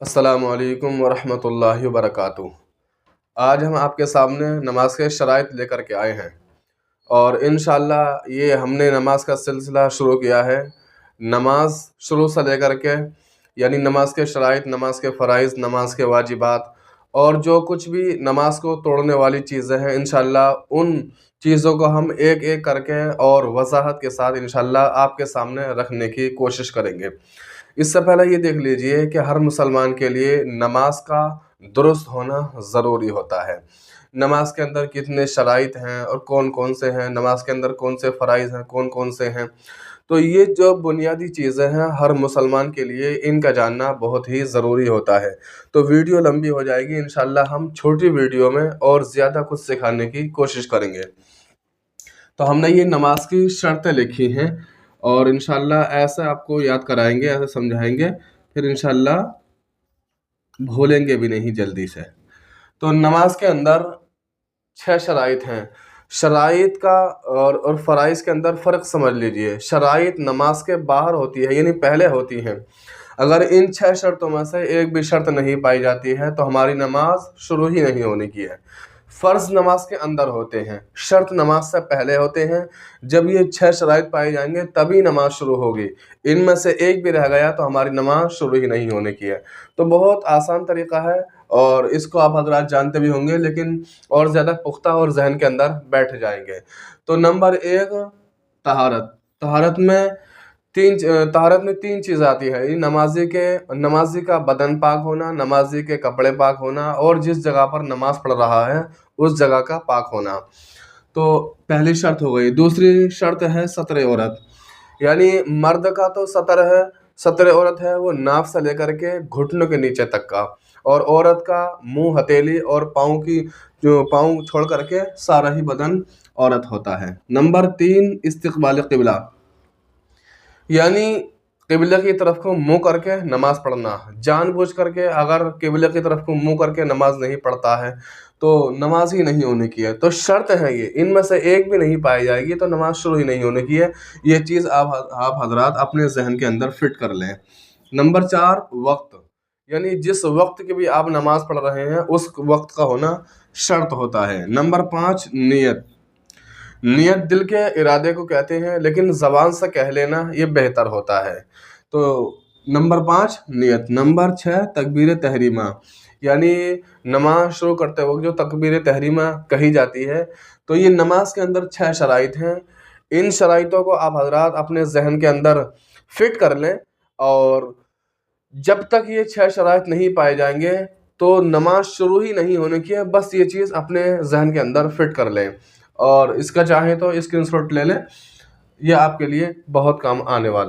السلام علیکم ورحمۃ اللہ وبرکاتہ۔ آج ہم آپ کے سامنے نماز کے شرائط لے کر کے آئے ہیں، اور انشاءاللہ یہ ہم نے نماز کا سلسلہ شروع کیا ہے نماز شروع سے لے کر کے، یعنی نماز کے شرائط، نماز کے فرائض، نماز کے واجبات، اور جو کچھ بھی نماز کو توڑنے والی چیزیں ہیں انشاءاللہ ان چیزوں کو ہم ایک ایک کر کے اور وضاحت کے ساتھ انشاءاللہ آپ کے سامنے رکھنے کی کوشش کریں گے۔ اس سے پہلے یہ دیکھ لیجئے کہ ہر مسلمان کے لیے نماز کا درست ہونا ضروری ہوتا ہے۔ نماز کے اندر کتنے شرائط ہیں اور کون کون سے ہیں، نماز کے اندر کون سے فرائض ہیں، کون کون سے ہیں، تو یہ جو بنیادی چیزیں ہیں ہر مسلمان کے لیے ان کا جاننا بہت ہی ضروری ہوتا ہے۔ تو ویڈیو لمبی ہو جائے گی، انشاءاللہ ہم چھوٹی ویڈیو میں اور زیادہ کچھ سکھانے کی کوشش کریں گے۔ تو ہم نے یہ نماز کی شرطیں لکھی ہیں اور انشاءاللہ ایسے آپ کو یاد کرائیں گے، ایسے سمجھائیں گے، پھر انشاءاللہ بھولیں گے بھی نہیں جلدی سے۔ تو نماز کے اندر 6 شرائط ہیں۔ شرائط کا اور فرائض کے اندر فرق سمجھ لیجئے۔ شرائط نماز کے باہر ہوتی ہے، یعنی پہلے ہوتی ہیں۔ اگر ان 6 شرطوں میں سے ایک بھی شرط نہیں پائی جاتی ہے تو ہماری نماز شروع ہی نہیں ہونے کی ہے۔ فرض نماز کے اندر ہوتے ہیں، شرط نماز سے پہلے ہوتے ہیں۔ جب یہ 6 شرائط پائے جائیں گے تبھی نماز شروع ہوگی۔ ان میں سے ایک بھی رہ گیا تو ہماری نماز شروع ہی نہیں ہونے کی ہے۔ تو بہت آسان طریقہ ہے اور اس کو آپ حضرات جانتے بھی ہوں گے، لیکن اور زیادہ پختہ اور ذہن کے اندر بیٹھ جائیں گے۔ تو نمبر 1 طہارت۔ طہارت میں 3 چیزیں آتی ہے، نمازی کا بدن پاک ہونا، نمازی کے کپڑے پاک ہونا، اور جس جگہ پر نماز پڑھ رہا ہے اس جگہ کا پاک ہونا۔ تو پہلی شرط ہو گئی۔ دوسری شرط ہے ستر عورت، یعنی مرد کا تو ستر عورت ہے وہ ناف سے لے کر کے گھٹنوں کے نیچے تک کا، اور عورت کا منہ، ہتھیلی اور پاؤں چھوڑ کر کے سارا ہی بدن عورت ہوتا ہے۔ نمبر 3 استقبال قبلہ، یعنی قبلہ کی طرف کو منہ کر کے نماز پڑھنا۔ جان بوجھ کر کے اگر قبلہ کی طرف کو منہ کر کے نماز نہیں پڑھتا ہے تو نماز ہی نہیں ہونے کی ہے۔ تو شرط ہے یہ، ان میں سے ایک بھی نہیں پائی جائے گی تو نماز شروع ہی نہیں ہونے کی ہے۔ یہ چیز آپ حضرات اپنے ذہن کے اندر فٹ کر لیں۔ نمبر 4 وقت، یعنی جس وقت کی بھی آپ نماز پڑھ رہے ہیں اس وقت کا ہونا شرط ہوتا ہے۔ نمبر 5 نیت۔ نیت دل کے ارادے کو کہتے ہیں، لیکن زبان سے کہہ لینا یہ بہتر ہوتا ہے۔ تو نمبر 5 نیت۔ نمبر 6 تکبیر تحریمہ، یعنی نماز شروع کرتے وقت جو تکبیر تحریمہ کہی جاتی ہے۔ تو یہ نماز کے اندر 6 شرائط ہیں۔ ان شرائطوں کو آپ حضرات اپنے ذہن کے اندر فٹ کر لیں، اور جب تک یہ 6 شرائط نہیں پائے جائیں گے تو نماز شروع ہی نہیں ہونے کی ہے۔ بس یہ چیز اپنے ذہن کے اندر فٹ کر لیں، اور اس کا چاہیں تو اسکرین شاٹ لے لیں، یہ آپ کے لیے بہت کام آنے والا ہے۔